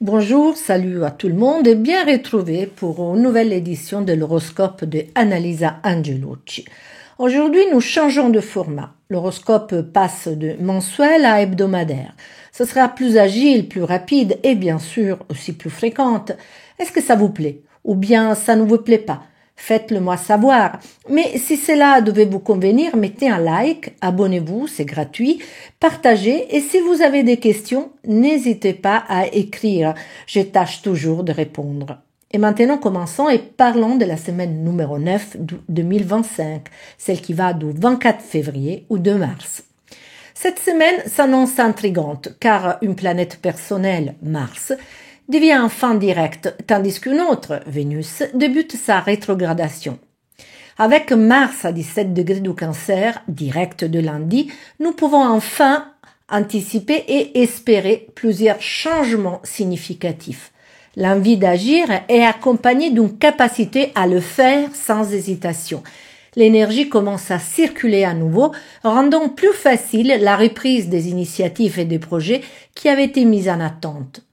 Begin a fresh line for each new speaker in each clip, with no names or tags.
Bonjour, salut à tout le monde et bien retrouvé pour une nouvelle édition de l'horoscope de Annalisa Angelucci. Aujourd'hui, nous changeons de format. L'horoscope passe de mensuel à hebdomadaire. Ce sera plus agile, plus rapide et bien sûr aussi plus fréquente. Est-ce que ça vous plaît? Ou bien ça ne vous plaît pas? Faites-le moi savoir. Mais si cela devait vous convenir, mettez un like, abonnez-vous, c'est gratuit, partagez et si vous avez des questions, n'hésitez pas à écrire. Je tâche toujours de répondre. Et maintenant, commençons et parlons de la semaine numéro 9 de 2025, celle qui va du 24 février au 2 mars. Cette semaine s'annonce intrigante car une planète personnelle, Mars, devient enfin directe, tandis qu'une autre, Vénus, débute sa rétrogradation. Avec Mars à 17 degrés du Cancer, direct de lundi, nous pouvons enfin anticiper et espérer plusieurs changements significatifs. L'envie d'agir est accompagnée d'une capacité à le faire sans hésitation. L'énergie commence à circuler à nouveau, rendant plus facile la reprise des initiatives et des projets qui avaient été mis en attente.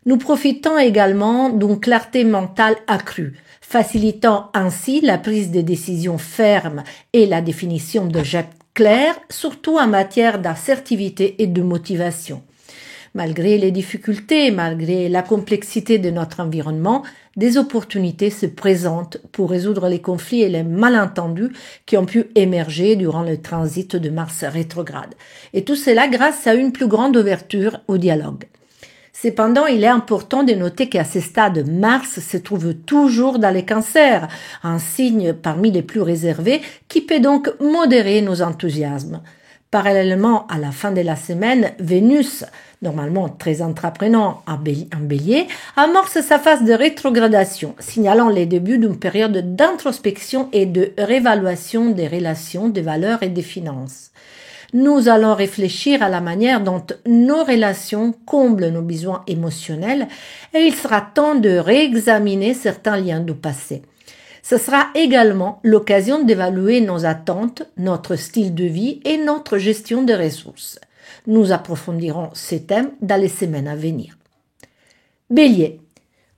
Nous profitons également d'une clarté mentale accrue, facilitant ainsi la prise de décisions fermes et la définition de gestes clairs, surtout en matière d'assertivité et de motivation. Malgré les difficultés, malgré la complexité de notre environnement, des opportunités se présentent pour résoudre les conflits et les malentendus qui ont pu émerger durant le transit de Mars rétrograde. Et tout cela grâce à une plus grande ouverture au dialogue. Cependant, il est important de noter qu'à ce stade, Mars se trouve toujours dans les cancers, un signe parmi les plus réservés qui peut donc modérer nos enthousiasmes. Parallèlement à la fin de la semaine, Vénus, normalement très entreprenant en bélier, amorce sa phase de rétrogradation, signalant les débuts d'une période d'introspection et de réévaluation des relations, des valeurs et des finances. Nous allons réfléchir à la manière dont nos relations comblent nos besoins émotionnels et il sera temps de réexaminer certains liens du passé. Ce sera également l'occasion d'évaluer nos attentes, notre style de vie et notre gestion des ressources. Nous approfondirons ces thèmes dans les semaines à venir. Bélier.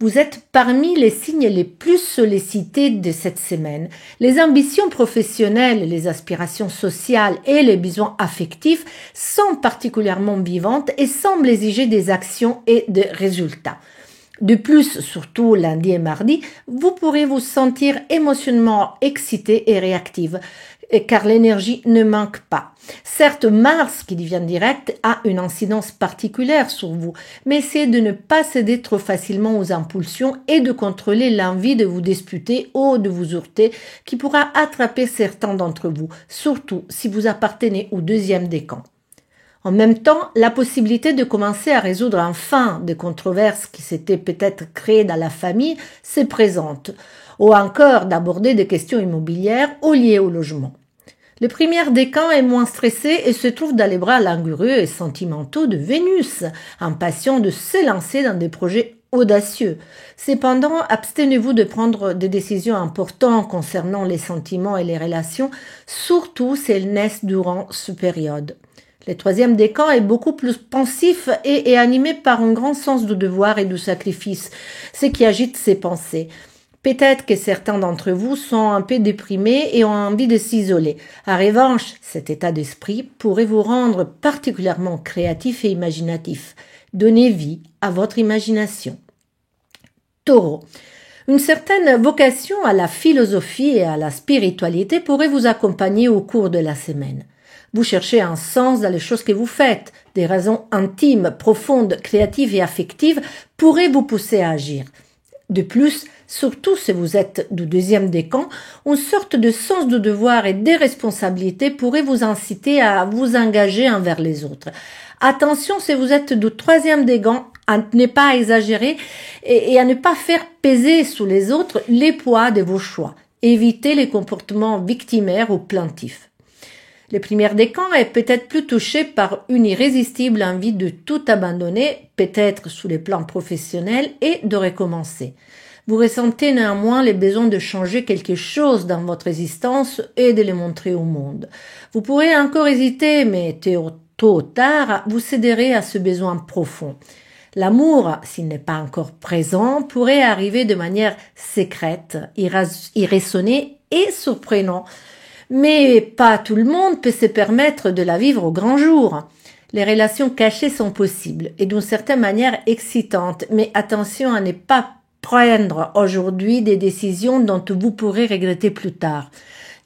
Vous êtes parmi les signes les plus sollicités de cette semaine. Les ambitions professionnelles, les aspirations sociales et les besoins affectifs sont particulièrement vivantes et semblent exiger des actions et des résultats. De plus, surtout lundi et mardi, vous pourrez vous sentir émotionnellement excité et réactive, car l'énergie ne manque pas. Certes, Mars, qui devient direct, a une incidence particulière sur vous, mais essayez de ne pas céder trop facilement aux impulsions et de contrôler l'envie de vous disputer ou de vous heurter qui pourra attraper certains d'entre vous, surtout si vous appartenez au deuxième décan. En même temps, la possibilité de commencer à résoudre enfin des controverses qui s'étaient peut-être créées dans la famille se présente, ou encore d'aborder des questions immobilières ou liées au logement. Le premier décan est moins stressé et se trouve dans les bras langoureux et sentimentaux de Vénus, impatient de se lancer dans des projets audacieux. Cependant, abstenez-vous de prendre des décisions importantes concernant les sentiments et les relations, surtout si elles naissent durant cette période. Le troisième décan est beaucoup plus pensif et animé par un grand sens du devoir et du sacrifice, ce qui agite ses pensées. Peut-être que certains d'entre vous sont un peu déprimés et ont envie de s'isoler. En revanche, cet état d'esprit pourrait vous rendre particulièrement créatif et imaginatif. Donnez vie à votre imagination. Taureau. Une certaine vocation à la philosophie et à la spiritualité pourrait vous accompagner au cours de la semaine. Vous cherchez un sens dans les choses que vous faites. Des raisons intimes, profondes, créatives et affectives pourraient vous pousser à agir. De plus, surtout si vous êtes du deuxième décan, une sorte de sens du devoir et des responsabilités pourrait vous inciter à vous engager envers les autres. Attention si vous êtes du troisième décan, à ne pas exagérer et à ne pas faire peser sur les autres les poids de vos choix. Évitez les comportements victimaires ou plaintifs. Le premier décan est peut-être plus touché par une irrésistible envie de tout abandonner, peut-être sous les plans professionnels, et de recommencer. Vous ressentez néanmoins le besoin de changer quelque chose dans votre existence et de le montrer au monde. Vous pourrez encore hésiter, mais tôt ou tard, vous céderez à ce besoin profond. L'amour, s'il n'est pas encore présent, pourrait arriver de manière secrète, irraisonnée et surprenante. Mais pas tout le monde peut se permettre de la vivre au grand jour. Les relations cachées sont possibles et d'une certaine manière excitantes, mais attention à ne pas prendre aujourd'hui des décisions dont vous pourrez regretter plus tard.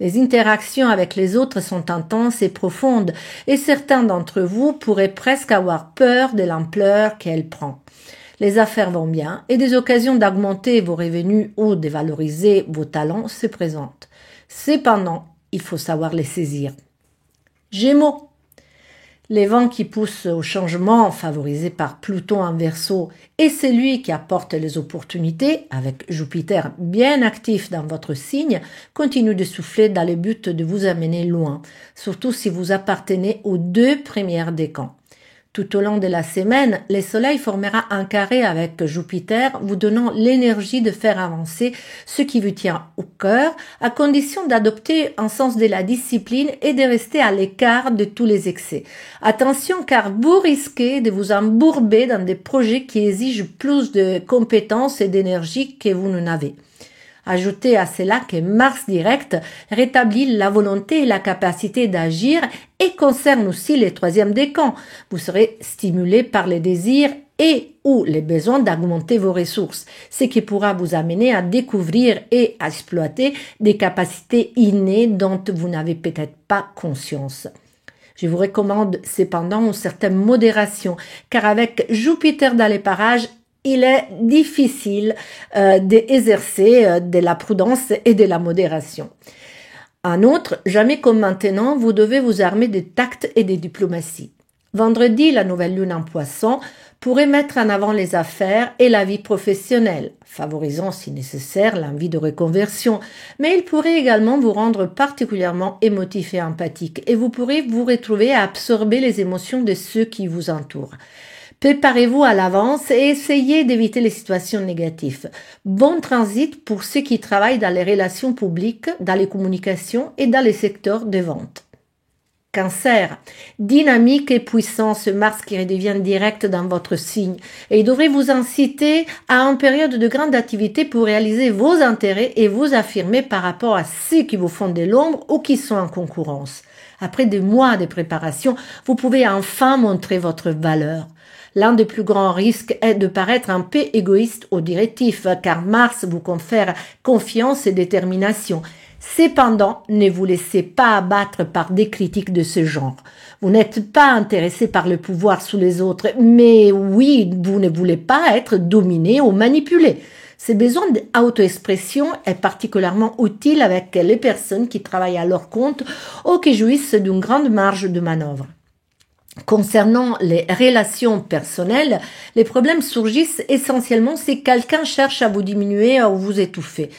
Les interactions avec les autres sont intenses et profondes et certains d'entre vous pourraient presque avoir peur de l'ampleur qu'elles prennent. Les affaires vont bien et des occasions d'augmenter vos revenus ou de valoriser vos talents se présentent. Cependant, il faut savoir les saisir. Gémeaux. Les vents qui poussent au changement, favorisés par Pluton en Verseau, et celui qui apporte les opportunités, avec Jupiter bien actif dans votre signe, continuent de souffler dans le but de vous amener loin, surtout si vous appartenez aux 2 premières décans. Tout au long de la semaine, le Soleil formera un carré avec Jupiter, vous donnant l'énergie de faire avancer ce qui vous tient au cœur, à condition d'adopter un sens de la discipline et de rester à l'écart de tous les excès. Attention, car vous risquez de vous embourber dans des projets qui exigent plus de compétences et d'énergie que vous n'en avez. Ajoutez à cela que Mars direct rétablit la volonté et la capacité d'agir et concerne aussi les 3e décans. Vous serez stimulé par les désirs et ou les besoins d'augmenter vos ressources, ce qui pourra vous amener à découvrir et à exploiter des capacités innées dont vous n'avez peut-être pas conscience. Je vous recommande cependant une certaine modération, car avec Jupiter dans les parages, il est difficile d'exercer de la prudence et de la modération. En outre, jamais comme maintenant, vous devez vous armer de tact et de diplomatie. Vendredi, la nouvelle lune en Poisson pourrait mettre en avant les affaires et la vie professionnelle, favorisant si nécessaire l'envie de reconversion, mais il pourrait également vous rendre particulièrement émotif et empathique et vous pourrez vous retrouver à absorber les émotions de ceux qui vous entourent. Préparez-vous à l'avance et essayez d'éviter les situations négatives. Bon transit pour ceux qui travaillent dans les relations publiques, dans les communications et dans les secteurs de vente. Cancer, dynamique et puissant ce Mars qui redevient direct dans votre signe et il devrait vous inciter à une période de grande activité pour réaliser vos intérêts et vous affirmer par rapport à ceux qui vous font de l'ombre ou qui sont en concurrence. Après des mois de préparation, vous pouvez enfin montrer votre valeur. L'un des plus grands risques est de paraître un peu égoïste ou directif, car Mars vous confère confiance et détermination. Cependant, ne vous laissez pas abattre par des critiques de ce genre. Vous n'êtes pas intéressé par le pouvoir sous les autres, mais oui, vous ne voulez pas être dominé ou manipulé. Ce besoin d'auto-expression est particulièrement utile avec les personnes qui travaillent à leur compte ou qui jouissent d'une grande marge de manœuvre. Concernant les relations personnelles, les problèmes surgissent essentiellement si quelqu'un cherche à vous diminuer ou vous étouffer.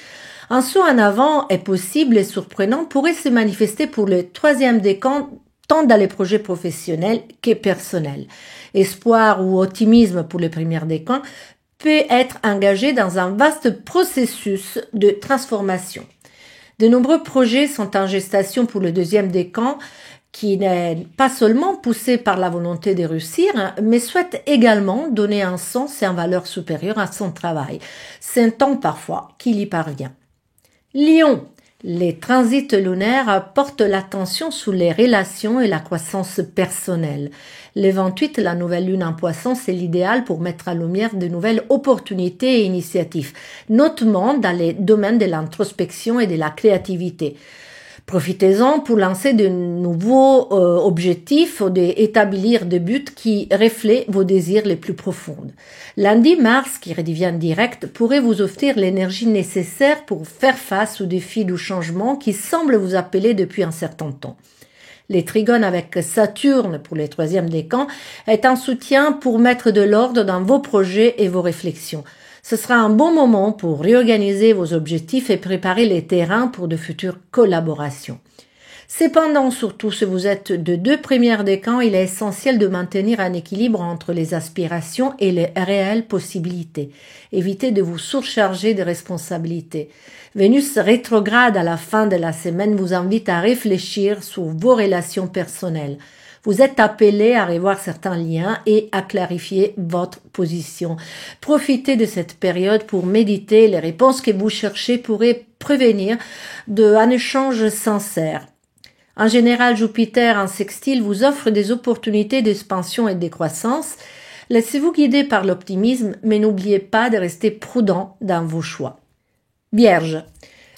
Un saut en avant est possible et surprenant pourrait se manifester pour le 3e décan tant dans les projets professionnels que personnels. Espoir ou optimisme pour le 1er décan peut être engagé dans un vaste processus de transformation. De nombreux projets sont en gestation pour le 2e décan qui n'est pas seulement poussé par la volonté de réussir, mais souhaite également donner un sens et une valeur supérieure à son travail, sentant parfois qu'il y parvient. Lion, les transits lunaires portent l'attention sur les relations et la croissance personnelle. Le 28, la nouvelle lune en Poisson, c'est l'idéal pour mettre en lumière de nouvelles opportunités et initiatives, notamment dans les domaines de l'introspection et de la créativité. Profitez-en pour lancer de nouveaux objectifs ou d'établir des buts qui reflètent vos désirs les plus profonds. Lundi, Mars, qui redevient direct, pourrait vous offrir l'énergie nécessaire pour faire face aux défis du changement qui semblent vous appeler depuis un certain temps. Les trigones avec Saturne pour les 3e décan est un soutien pour mettre de l'ordre dans vos projets et vos réflexions. Ce sera un bon moment pour réorganiser vos objectifs et préparer les terrains pour de futures collaborations. Cependant, surtout si vous êtes de 2 premières décans, il est essentiel de maintenir un équilibre entre les aspirations et les réelles possibilités. Évitez de vous surcharger de responsabilités. Vénus rétrograde à la fin de la semaine vous invite à réfléchir sur vos relations personnelles. Vous êtes appelé à revoir certains liens et à clarifier votre position. Profitez de cette période pour méditer. Les réponses que vous cherchez pourraient prévenir d'un échange sincère. En général, Jupiter en sextile vous offre des opportunités d'expansion et de croissance. Laissez-vous guider par l'optimisme, mais n'oubliez pas de rester prudent dans vos choix. Vierge.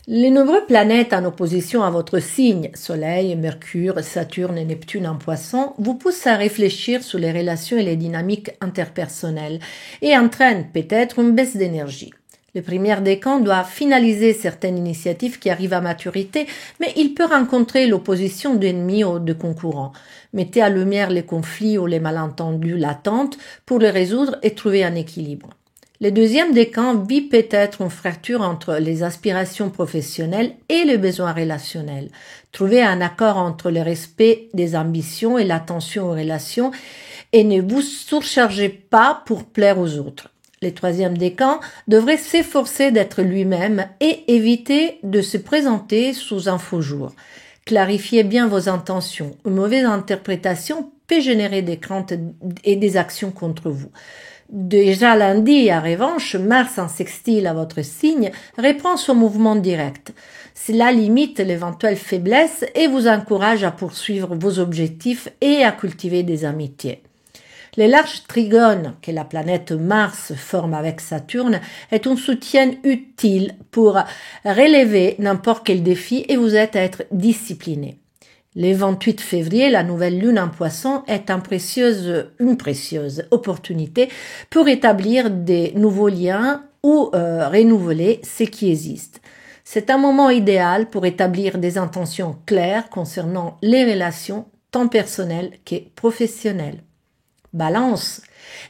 Les nombreuses planètes en opposition à votre signe, Soleil, Mercure, Saturne et Neptune en Poisson, vous poussent à réfléchir sur les relations et les dynamiques interpersonnelles et entraînent peut-être une baisse d'énergie. Le premier décan doit finaliser certaines initiatives qui arrivent à maturité, mais il peut rencontrer l'opposition d'ennemis ou de concurrents. Mettez à lumière les conflits ou les malentendus latents pour les résoudre et trouver un équilibre. Le deuxième décan vit peut-être une fracture entre les aspirations professionnelles et les besoins relationnels. Trouvez un accord entre le respect des ambitions et l'attention aux relations et ne vous surchargez pas pour plaire aux autres. Le troisième décan devrait s'efforcer d'être lui-même et éviter de se présenter sous un faux jour. Clarifiez bien vos intentions. Une mauvaise interprétation peut générer des craintes et des actions contre vous. Déjà lundi, en revanche, Mars en sextile à votre signe reprend son mouvement direct. Cela limite l'éventuelle faiblesse et vous encourage à poursuivre vos objectifs et à cultiver des amitiés. Le large trigone que la planète Mars forme avec Saturne est un soutien utile pour relever n'importe quel défi et vous êtes à être discipliné. Le 28 février, la nouvelle lune en Poisson est une précieuse opportunité pour établir des nouveaux liens ou renouveler ce qui existe. C'est un moment idéal pour établir des intentions claires concernant les relations tant personnelles que professionnelles. Balance.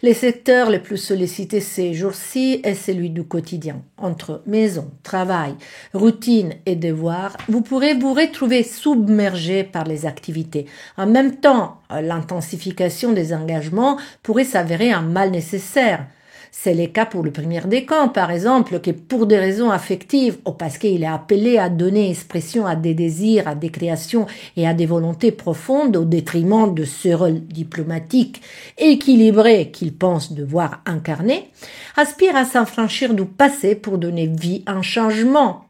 Les secteurs les plus sollicités ces jours-ci est celui du quotidien. Entre maison, travail, routine et devoir, vous pourrez vous retrouver submergé par les activités. En même temps, l'intensification des engagements pourrait s'avérer un mal nécessaire. C'est le cas pour le premier décan, par exemple, que pour des raisons affectives ou parce qu'il est appelé à donner expression à des désirs, à des créations et à des volontés profondes au détriment de ce rôle diplomatique équilibré qu'il pense devoir incarner, aspire à s'affranchir du passé pour donner vie à un changement.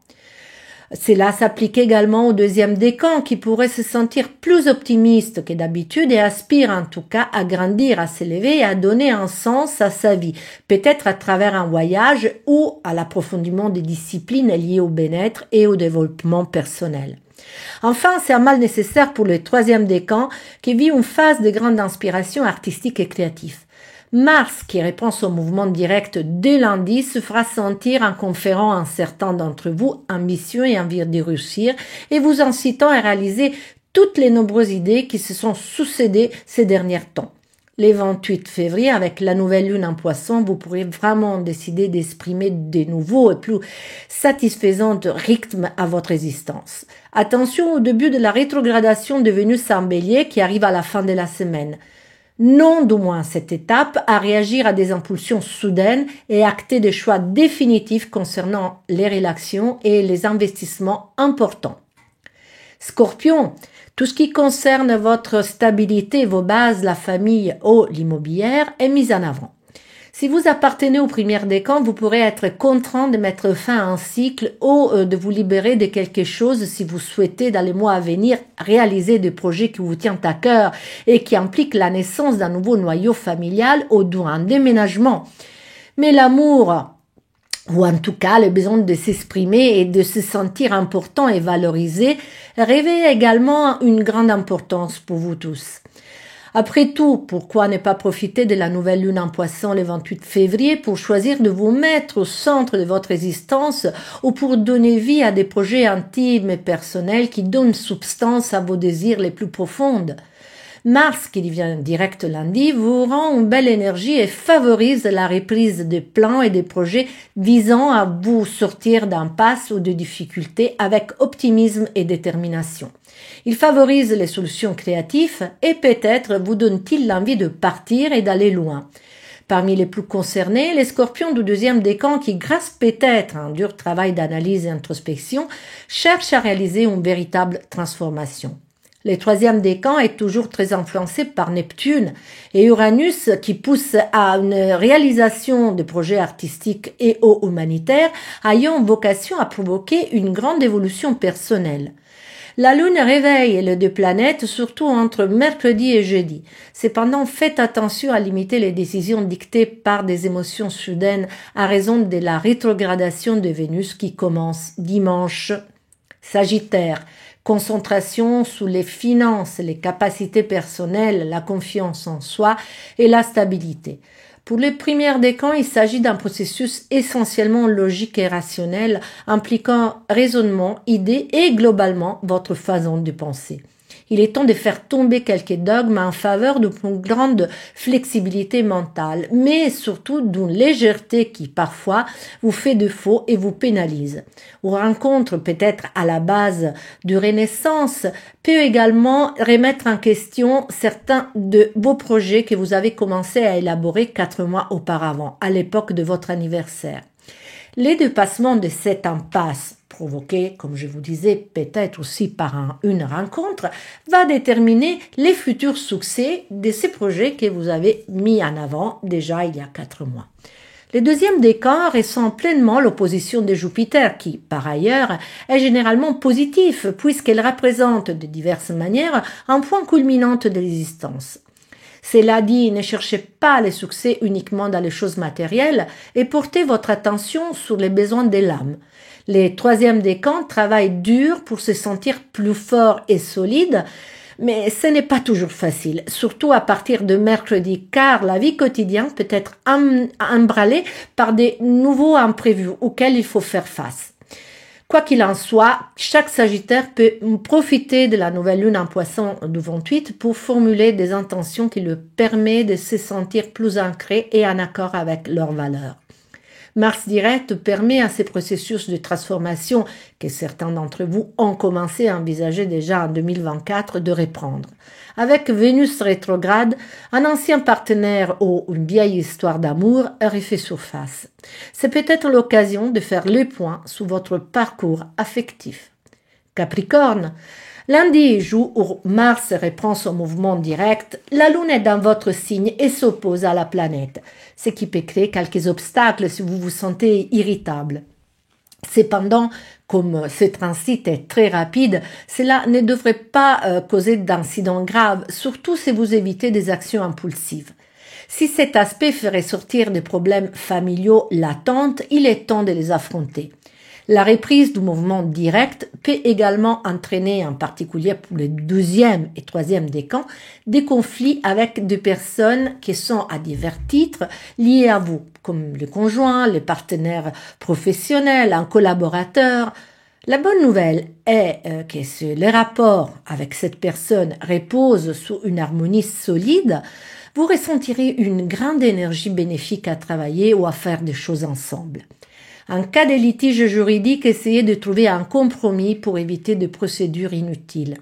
Cela s'applique également au deuxième décan qui pourrait se sentir plus optimiste que d'habitude et aspire en tout cas à grandir, à s'élever et à donner un sens à sa vie, peut-être à travers un voyage ou à l'approfondissement des disciplines liées au bien-être et au développement personnel. Enfin, c'est un mal nécessaire pour le troisième décan qui vit une phase de grande inspiration artistique et créative. Mars, qui reprend son mouvement direct dès lundi, se fera sentir en conférant à certains d'entre vous ambition et envie de réussir et vous incitant à réaliser toutes les nombreuses idées qui se sont succédées ces derniers temps. Le 28 février, avec la nouvelle lune en Poisson, vous pourrez vraiment décider d'exprimer des nouveaux et plus satisfaisants rythmes à votre existence. Attention au début de la rétrogradation de Vénus en Bélier qui arrive à la fin de la semaine. Non du moins cette étape à réagir à des impulsions soudaines et acter des choix définitifs concernant les relations et les investissements importants. Scorpion, tout ce qui concerne votre stabilité, vos bases, la famille ou l'immobilière est mis en avant. Si vous appartenez au premier décan, vous pourrez être contraint de mettre fin à un cycle ou de vous libérer de quelque chose si vous souhaitez dans les mois à venir réaliser des projets qui vous tiennent à cœur et qui impliquent la naissance d'un nouveau noyau familial ou d'un déménagement. Mais l'amour, ou en tout cas le besoin de s'exprimer et de se sentir important et valorisé, revêt également une grande importance pour vous tous. Après tout, pourquoi ne pas profiter de la nouvelle lune en Poisson le 28 février pour choisir de vous mettre au centre de votre existence ou pour donner vie à des projets intimes et personnels qui donnent substance à vos désirs les plus profonds? Mars, qui devient direct lundi, vous rend une belle énergie et favorise la reprise des plans et des projets visant à vous sortir d'impasse ou de difficultés avec optimisme et détermination. Il favorise les solutions créatives et peut-être vous donne-t-il l'envie de partir et d'aller loin. Parmi les plus concernés, les scorpions du deuxième décan qui, grâce peut-être à un dur travail d'analyse et d'introspection, cherchent à réaliser une véritable transformation. Le troisième décan est toujours très influencé par Neptune et Uranus qui pousse à une réalisation de projets artistiques et ou humanitaires ayant vocation à provoquer une grande évolution personnelle. La Lune réveille les deux planètes, surtout entre mercredi et jeudi. Cependant, faites attention à limiter les décisions dictées par des émotions soudaines à raison de la rétrogradation de Vénus qui commence dimanche. Sagittaire, concentration sur les finances, les capacités personnelles, la confiance en soi et la stabilité. Pour les premiers décans, il s'agit d'un processus essentiellement logique et rationnel, impliquant raisonnement, idées et globalement votre façon de penser. Il est temps de faire tomber quelques dogmes en faveur d'une plus grande flexibilité mentale, mais surtout d'une légèreté qui parfois vous fait défaut et vous pénalise. Vos rencontres peut-être à la base de renaissance peut également remettre en question certains de vos projets que vous avez commencé à élaborer 4 mois auparavant, à l'époque de votre anniversaire. Les dépassements de cette impasse provoqué, comme je vous disais, peut-être aussi par une rencontre, va déterminer les futurs succès de ces projets que vous avez mis en avant déjà il y a 4 mois. Le deuxième décan ressent pleinement l'opposition de Jupiter qui, par ailleurs, est généralement positif puisqu'elle représente de diverses manières un point culminant de l'existence. Cela dit, ne cherchez pas les succès uniquement dans les choses matérielles et portez votre attention sur les besoins de l'âme. Les troisièmes décans travaillent dur pour se sentir plus forts et solides, mais ce n'est pas toujours facile, surtout à partir de mercredi, car la vie quotidienne peut être emballée par des nouveaux imprévus auxquels il faut faire face. Quoi qu'il en soit, chaque Sagittaire peut profiter de la nouvelle lune en Poisson du 28 pour formuler des intentions qui lui permettent de se sentir plus ancré et en accord avec leurs valeurs. Mars direct permet à ces processus de transformation que certains d'entre vous ont commencé à envisager déjà en 2024 de reprendre. Avec Vénus rétrograde, un ancien partenaire ou une vieille histoire d'amour refait surface. C'est peut-être l'occasion de faire le point sur votre parcours affectif. Capricorne, lundi, jour où Mars reprend son mouvement direct, la Lune est dans votre signe et s'oppose à la planète, ce qui peut créer quelques obstacles si vous vous sentez irritable. Cependant, comme ce transit est très rapide, cela ne devrait pas causer d'incidents graves, surtout si vous évitez des actions impulsives. Si cet aspect ferait sortir des problèmes familiaux latents, il est temps de les affronter. La reprise du mouvement direct peut également entraîner, en particulier pour les 12e et 3e décans, des conflits avec des personnes qui sont à divers titres liées à vous, comme le conjoint, les partenaires professionnels, un collaborateur. La bonne nouvelle est que si les rapports avec cette personne reposent sur une harmonie solide, vous ressentirez une grande énergie bénéfique à travailler ou à faire des choses ensemble. En cas de litige juridique, essayez de trouver un compromis pour éviter des procédures inutiles.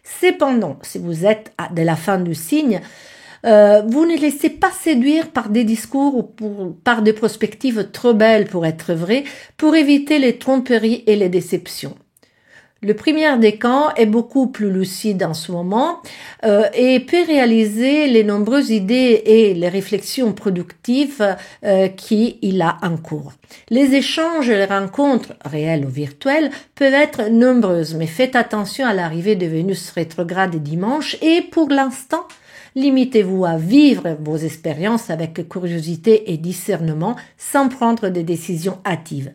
Cependant, si vous êtes de la fin du signe, vous ne laissez pas séduire par des discours ou par des perspectives trop belles pour être vraies, pour éviter les tromperies et les déceptions. Le premier décan est beaucoup plus lucide en ce moment et peut réaliser les nombreuses idées et les réflexions productives qu'il a en cours. Les échanges et les rencontres, réelles ou virtuelles, peuvent être nombreuses, mais faites attention à l'arrivée de Vénus rétrograde dimanche et pour l'instant, limitez-vous à vivre vos expériences avec curiosité et discernement sans prendre des décisions hâtives.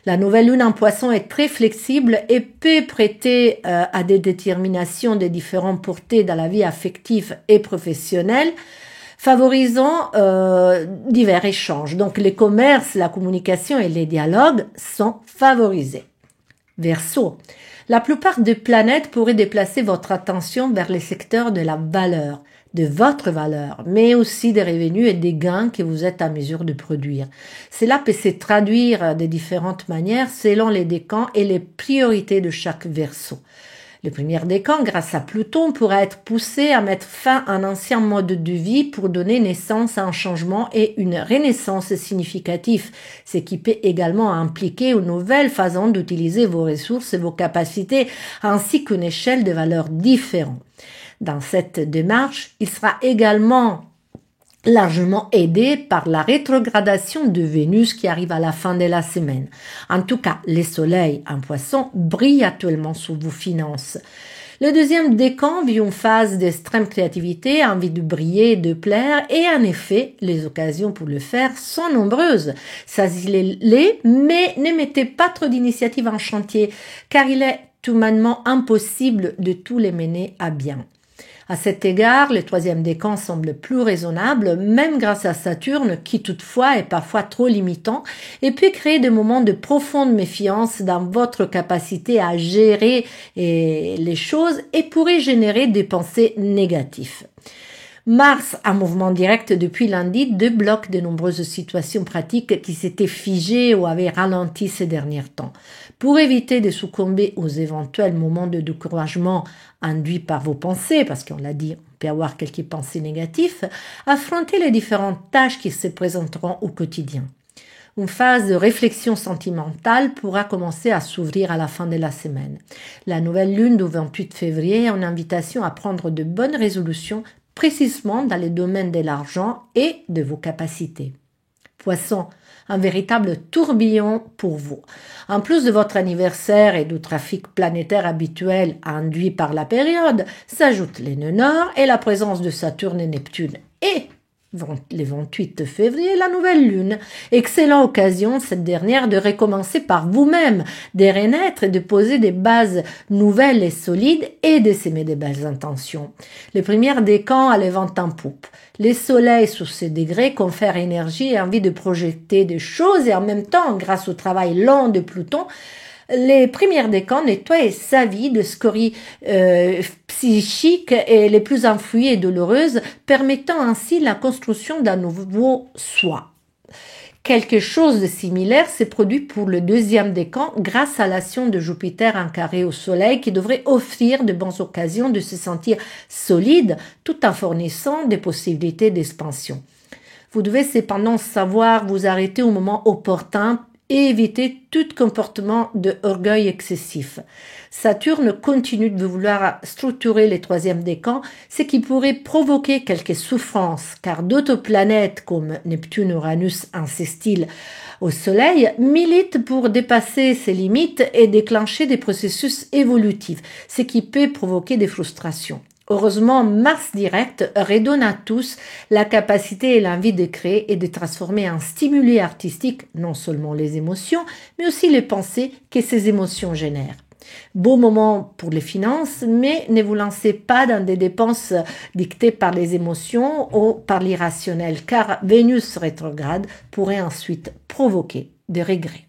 La nouvelle lune en Poisson est très flexible et peut prêter à des déterminations de différentes portées dans la vie affective et professionnelle, favorisant divers échanges. Donc les commerces, la communication et les dialogues sont favorisés. Verseau, la plupart des planètes pourraient déplacer votre attention vers les secteurs de la valeur, de votre valeur, mais aussi des revenus et des gains que vous êtes à mesure de produire. Cela peut se traduire de différentes manières selon les décans et les priorités de chaque verseau. Le premier décan, grâce à Pluton, pourra être poussé à mettre fin à un ancien mode de vie pour donner naissance à un changement et une renaissance significative, ce qui peut également impliquer une nouvelle façon d'utiliser vos ressources et vos capacités, ainsi qu'une échelle de valeurs différente. Dans cette démarche, il sera également largement aidé par la rétrogradation de Vénus qui arrive à la fin de la semaine. En tout cas, le soleil en poisson brille actuellement sur vos finances. Le deuxième décan vit une phase d'extrême créativité, envie de briller et de plaire, et en effet, les occasions pour le faire sont nombreuses. Saisis-les, mais ne mettez pas trop d'initiatives en chantier, car il est humainement impossible de tous les mener à bien. À cet égard, le troisième décan semble plus raisonnable, même grâce à Saturne, qui toutefois est parfois trop limitant, et peut créer des moments de profonde méfiance dans votre capacité à gérer les choses et pourrait générer des pensées négatives. Mars, en mouvement direct depuis lundi, débloque de nombreuses situations pratiques qui s'étaient figées ou avaient ralenti ces derniers temps. Pour éviter de succomber aux éventuels moments de découragement induits par vos pensées, parce qu'on l'a dit, on peut avoir quelques pensées négatives, affrontez les différentes tâches qui se présenteront au quotidien. Une phase de réflexion sentimentale pourra commencer à s'ouvrir à la fin de la semaine. La nouvelle lune du 28 février est une invitation à prendre de bonnes résolutions précisément dans les domaines de l'argent et de vos capacités. Poisson, un véritable tourbillon pour vous. En plus de votre anniversaire et du trafic planétaire habituel induit par la période, s'ajoutent les nœuds nord et la présence de Saturne et Neptune. Et le 28 février, la nouvelle lune. Excellente occasion, cette dernière, de recommencer par vous-même, de renaître et de poser des bases nouvelles et solides et de s'aimer des belles intentions. Le premier décan a les vents en poupe. Les soleils sous ces degrés confèrent énergie et envie de projeter des choses et en même temps, grâce au travail lent de Pluton, les premières décans nettoient sa vie de scories psychiques et les plus enfouies et douloureuses, permettant ainsi la construction d'un nouveau soi. Quelque chose de similaire s'est produit pour le deuxième décan grâce à l'action de Jupiter en carré au Soleil qui devrait offrir de bonnes occasions de se sentir solide tout en fournissant des possibilités d'expansion. Vous devez cependant savoir vous arrêter au moment opportun et éviter tout comportement d'orgueil excessif. Saturne continue de vouloir structurer les troisièmes décans, ce qui pourrait provoquer quelques souffrances, car d'autres planètes comme Neptune, Uranus, insistile au Soleil, militent pour dépasser ces limites et déclencher des processus évolutifs, ce qui peut provoquer des frustrations. Heureusement, Mars direct redonne à tous la capacité et l'envie de créer et de transformer en stimuli artistique non seulement les émotions, mais aussi les pensées que ces émotions génèrent. Beau moment pour les finances, mais ne vous lancez pas dans des dépenses dictées par les émotions ou par l'irrationnel, car Vénus rétrograde pourrait ensuite provoquer des regrets.